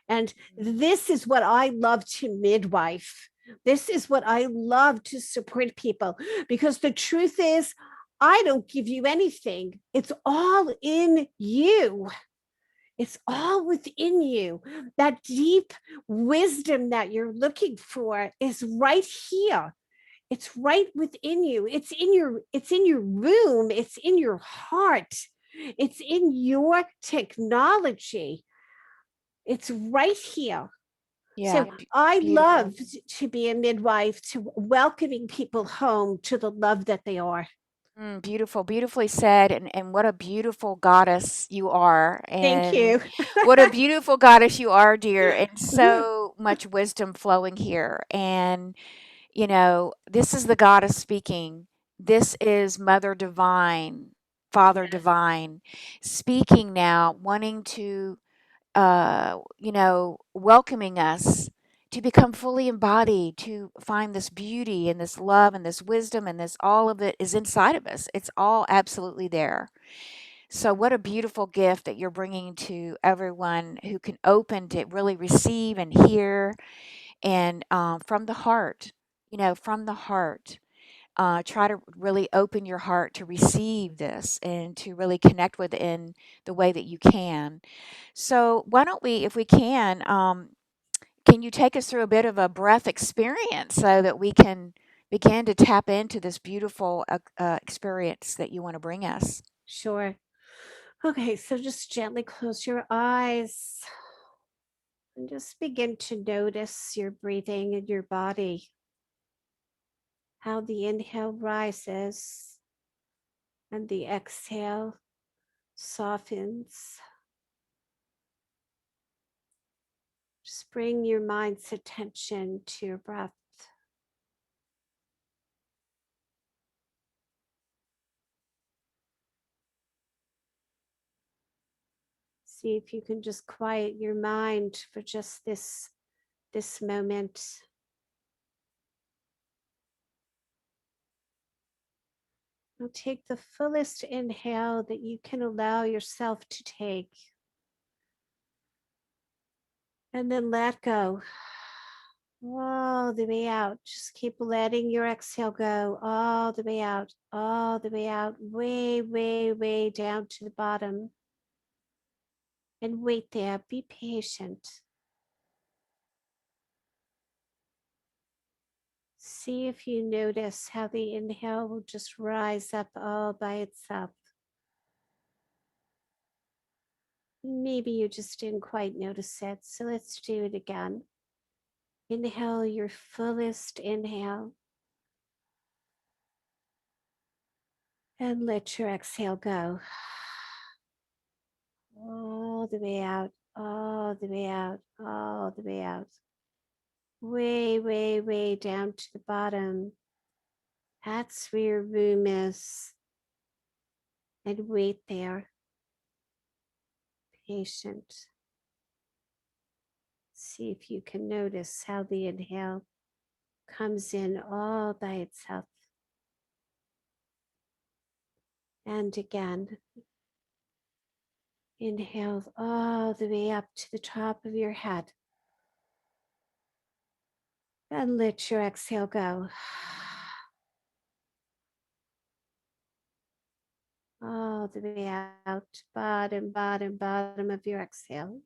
And this is what I love to midwife. This is what I love to support people, because the truth is, I don't give you anything. It's all in you. It's all within you. That deep wisdom that you're looking for is right here. It's right within you. It's in your room. It's in your heart. It's in your technology. It's right here. Yeah, So I beautiful. love to be a midwife, to welcoming people home to the love that they are. Beautiful, beautifully said, and what a beautiful goddess you are, Thank and you. what a beautiful goddess you are, dear, and so much wisdom flowing here. And this is the goddess speaking. This is Mother Divine, Father Yes, Divine, speaking now, wanting to welcoming us to become fully embodied, to find this beauty and this love and this wisdom and this all of it is inside of us. It's all absolutely there. So, what a beautiful gift that you're bringing to everyone who can open to really receive and hear and from the heart, from the heart. try to really open your heart to receive this and to really connect with it in the way that you can. So, why don't we, if we can you take us through a bit of a breath experience so that we can begin to tap into this beautiful experience that you want to bring us? Sure. Okay, so just gently close your eyes and just begin to notice your breathing in your body, how the inhale rises and the exhale softens. Just bring your mind's attention to your breath. See if you can just quiet your mind for just this moment. Now take the fullest inhale that you can allow yourself to take, and then let go all the way out. Just keep letting your exhale go all the way out, all the way out, way, way, way down to the bottom. And wait there. Be patient. See if you notice how the inhale will just rise up all by itself. Maybe you just didn't quite notice it. So let's do it again. Inhale your fullest inhale and let your exhale go. All the way out, all the way out, all the way out. Way, way, way down to the bottom. That's where your room is. And wait there, patient. See if you can notice how the inhale comes in all by itself. And again, inhale all the way up to the top of your head. And let your exhale go. All the way out, bottom, bottom, bottom of your exhale.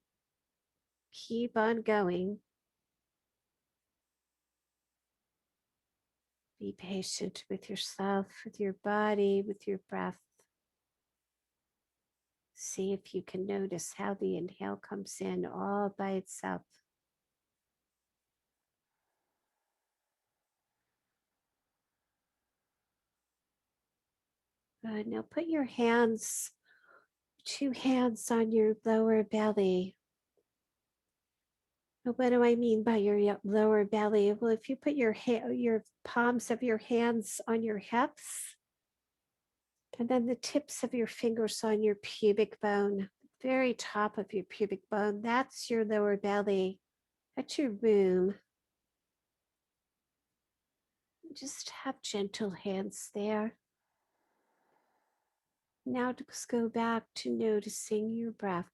Keep on going. Be patient with yourself, with your body, with your breath. See if you can notice how the inhale comes in all by itself. Good. Now put your hands, 2 hands on your lower belly. Now, what do I mean by your lower belly? Well, if you put your palms of your hands on your hips, and then the tips of your fingers on your pubic bone, very top of your pubic bone, that's your lower belly. That's your womb. Just have gentle hands there. Now just go back to noticing your breath.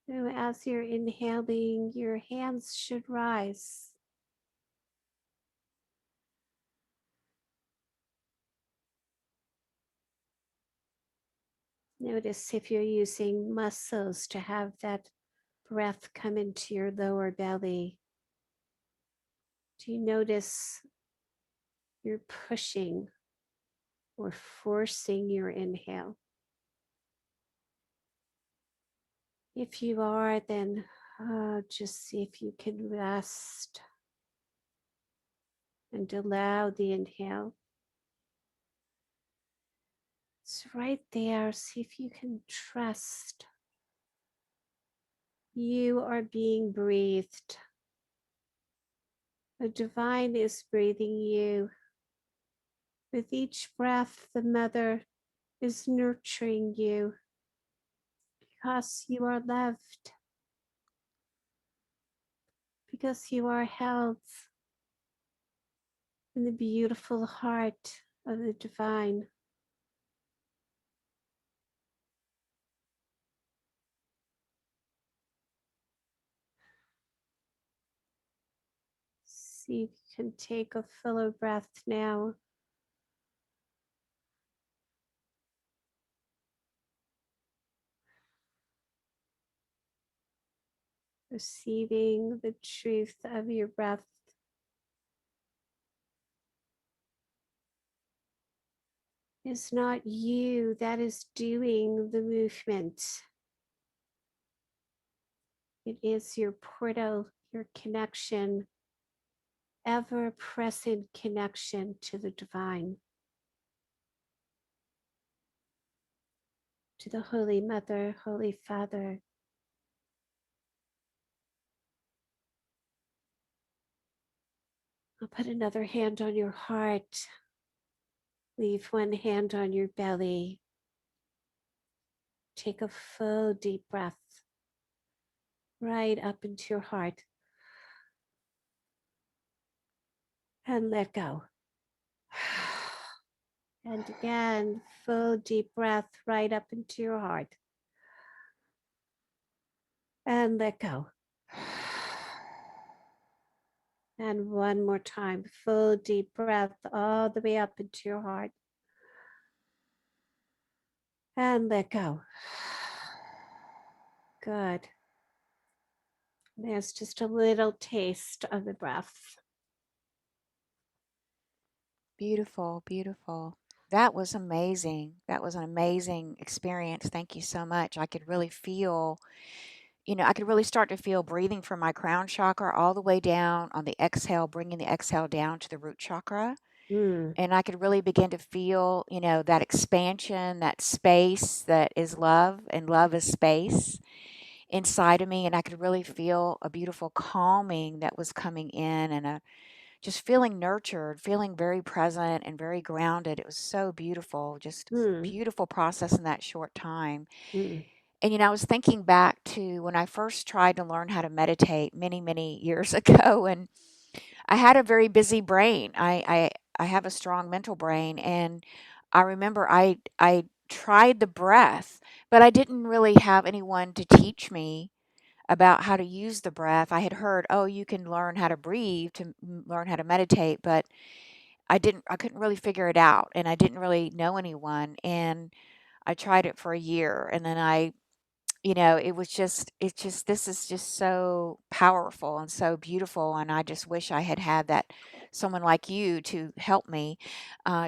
So as you're inhaling, your hands should rise. Notice if you're using muscles to have that breath come into your lower belly. Do you notice you're pushing or forcing your inhale? If you are, then just see if you can rest and allow the inhale. It's right there. See if you can trust. You are being breathed. The divine is breathing you. With each breath, the mother is nurturing you because you are loved, because you are held in the beautiful heart of the divine. See if you can take a fuller breath now. Receiving the truth of your breath. It's not you that is doing the movement. It is your portal, your connection, ever present connection to the divine, to the Holy Mother, Holy Father. I'll put another hand on your heart. Leave one hand on your belly. Take a full deep breath right up into your heart and let go. And again, full deep breath right up into your heart and let go. And one more time, full deep breath all the way up into your heart and let go. Good. There's just a little taste of the breath. Beautiful, beautiful. That was amazing. That was an amazing experience. Thank you so much. I could really feel, I could really start to feel breathing from my crown chakra all the way down on the exhale, bringing the exhale down to the root chakra. Mm, And I could really begin to feel, that expansion, that space that is love, and love is space inside of me. And I could really feel a beautiful calming that was coming in, and just feeling nurtured, feeling very present and very grounded. It was so beautiful, just mm, beautiful process in that short time. mm, And I was thinking back to when I first tried to learn how to meditate many, many years ago, and I had a very busy brain. I have a strong mental brain, and I remember I tried the breath, but I didn't really have anyone to teach me about how to use the breath. I had heard, oh, you can learn how to breathe to learn how to meditate, but I couldn't really figure it out, and I didn't really know anyone. And I tried it for a year, and then this is just so powerful and so beautiful. And I just wish I had had someone like you to help me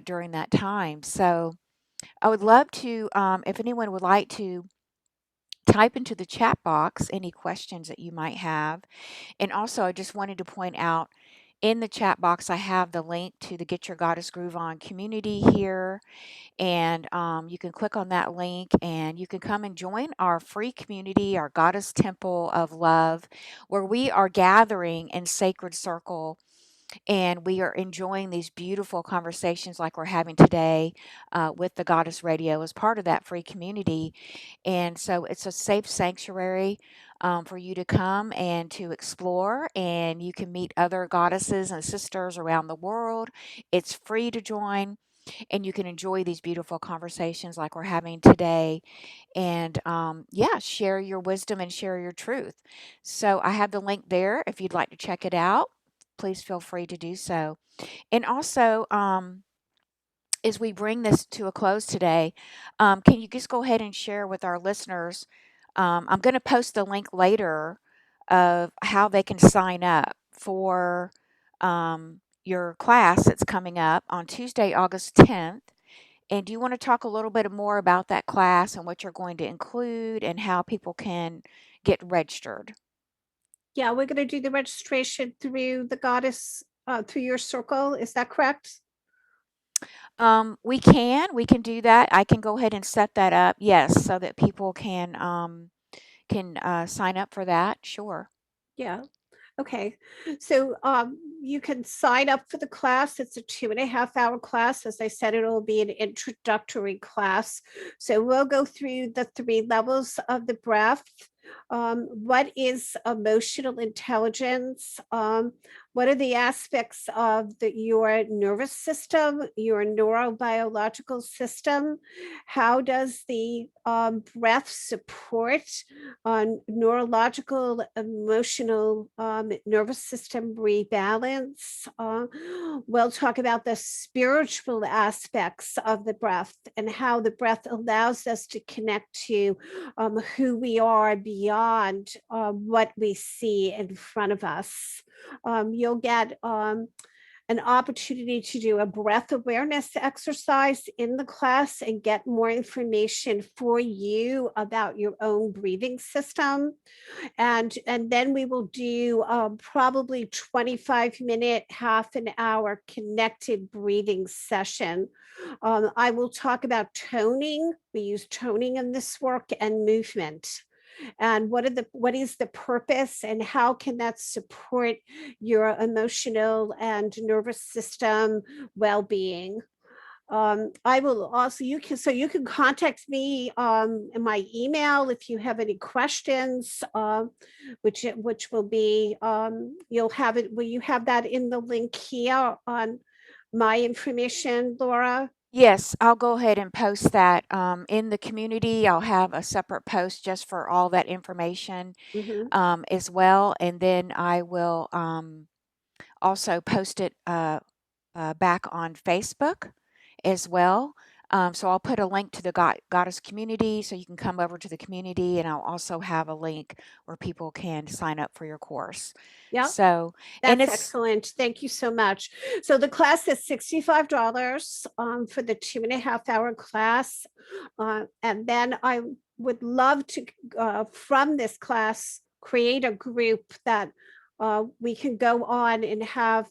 during that time. So I would love to, if anyone would like to type into the chat box any questions that you might have. And also, I just wanted to point out in the chat box, I have the link to the Get Your Goddess Groove On community here. And you can click on that link and you can come and join our free community, our Goddess Temple of Love, where we are gathering in sacred circle and we are enjoying these beautiful conversations like we're having today with the Goddess Radio as part of that free community. And so it's a safe sanctuary for you to come and to explore, and you can meet other goddesses and sisters around the world. It's free to join, and you can enjoy these beautiful conversations like we're having today. And yeah, share your wisdom and share your truth. So I have the link there if you'd like to check it out. Please feel free to do so. And also, as we bring this to a close today, can you just go ahead and share with our listeners? I'm going to post the link later of how they can sign up for your class that's coming up on Tuesday, August 10th. And do you want to talk a little bit more about that class and what you're going to include and how people can get registered? yeah, we're going to do the registration through the goddess, through your circle. Is that correct? We can do that. I can go ahead and set that up. Yes, so that people can sign up for that. Sure. Yeah. Okay. So you can sign up for the class. It's a 2.5 hour class. As I said, it'll be an introductory class. So we'll go through the 3 levels of the breath. What is emotional intelligence? what are the aspects of your nervous system, your neurobiological system? How does the breath support neurological, emotional, nervous system rebalance? We'll talk about the spiritual aspects of the breath and how the breath allows us to connect to who we are beyond what we see in front of us. You'll get an opportunity to do a breath awareness exercise in the class and get more information for you about your own breathing system. And then we will do probably 25-minute, half an hour connected breathing session. I will talk about toning. We use toning in this work and movement, and what is the purpose and how can that support your emotional and nervous system well-being. I will also, you can contact me in my email if you have any questions, which will be, you'll have it, will you have that in the link here on my information, Laura? Yes, I'll go ahead and post that in the community. I'll have a separate post just for all that information Mm-hmm. as well. And then I will also post it back on Facebook as well. So I'll put a link to the Goddess community so you can come over to the community, and I'll also have a link where people can sign up for your course. Yeah. So, and That's it's excellent. Thank you so much. So the class is $65 for the 2.5 hour class. And then I would love to, from this class, create a group that we can go on and have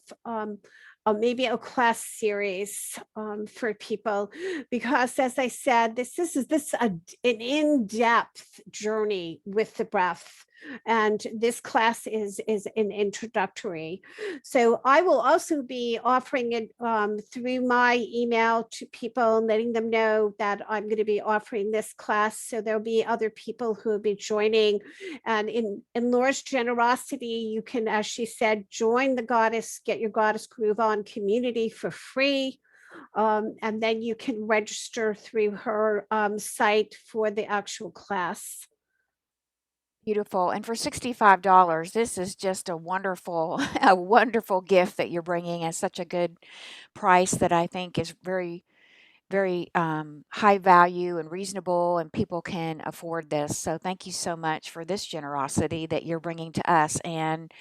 maybe a class series for people, because as I said, an in-depth journey with the breath, and this class is an introductory. So I will also be offering it through my email to people and letting them know that I'm going to be offering this class. So there'll be other people who will be joining. And in Laura's generosity, you can, as she said, join the Goddess, get your Goddess Groove On community for free. And then you can register through her site for the actual class. beautiful. And for $65, this is just a wonderful, a wonderful gift that you're bringing at such a good price that I think is very high value and reasonable, and people can afford this. So thank you so much for this generosity that you're bringing to us. And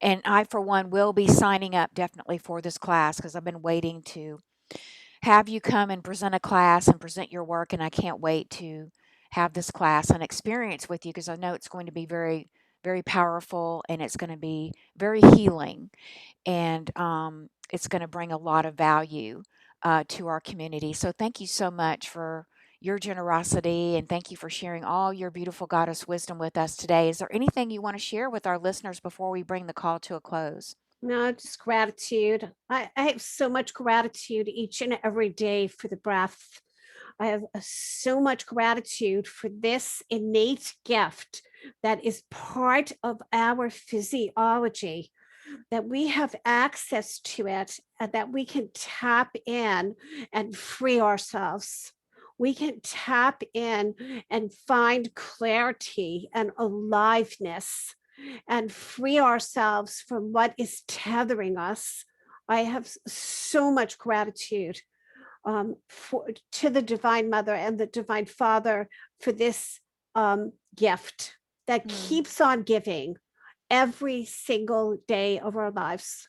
I, for one, will be signing up definitely for this class because I've been waiting to have you come and present a class and present your work, and I can't wait to have this class and experience with you because I know it's going to be very powerful, and it's going to be very healing, and it's going to bring a lot of value to our community. So thank you so much for your generosity, and thank you for sharing all your beautiful goddess wisdom with us today. Is there anything you want to share with our listeners before we bring the call to a close? No, just gratitude. I have so much gratitude each and every day for the breath. I have so much gratitude for this innate gift that is part of our physiology, that we have access to it, and that we can tap in and free ourselves. We can tap in and find clarity and aliveness and free ourselves from what is tethering us. I have so much gratitude to the Divine Mother and the Divine Father for this gift that Mm, keeps on giving every single day of our lives.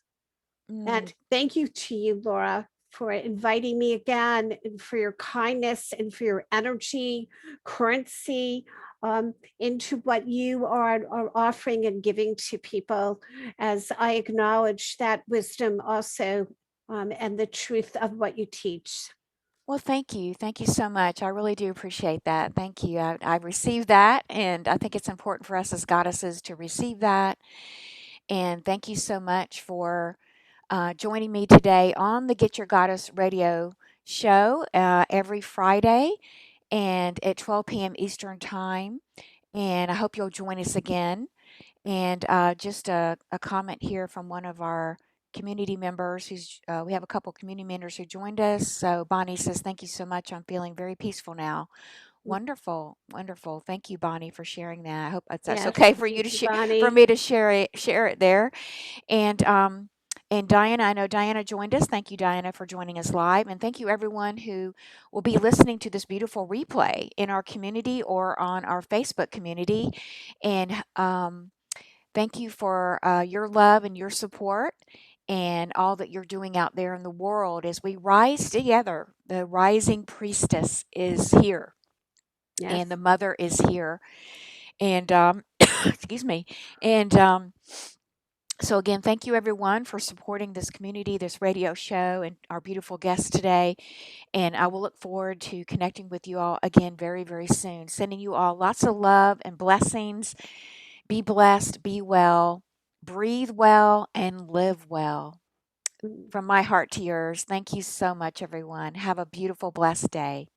mm. And thank you to you, Laura, for inviting me again, and for your kindness and for your energy, currency into what you are offering and giving to people, as I acknowledge that wisdom also, and the truth of what you teach. Well, thank you. Thank you so much. I really do appreciate that. Thank you. I received that, and I think it's important for us as goddesses to receive that. And thank you so much for joining me today on the Get Your Goddess radio show every Friday and at 12 p.m. Eastern Time. And I hope you'll join us again. And just a comment here from one of our community members we have a couple community members who joined us. So Bonnie says, "Thank you so much. I'm feeling very peaceful now." Wonderful, wonderful. Thank you, Bonnie, for sharing that. I hope that's Yes, okay for you thank to you, for Bonnie. me to share it there. And Diana, I know Diana joined us. Thank you, Diana, for joining us live. And thank you, everyone who will be listening to this beautiful replay in our community or on our Facebook community. And thank you for your love and your support and all that you're doing out there in the world as we rise together. The rising priestess is here, and Yes. the mother is here. And excuse me. And so, again, thank you everyone for supporting this community, this radio show, and our beautiful guests today. And I will look forward to connecting with you all again very, very soon. Sending you all lots of love and blessings. Be blessed, be well, breathe well, and live well. Mm. From my heart to yours, thank you so much, everyone. Have a beautiful, blessed day.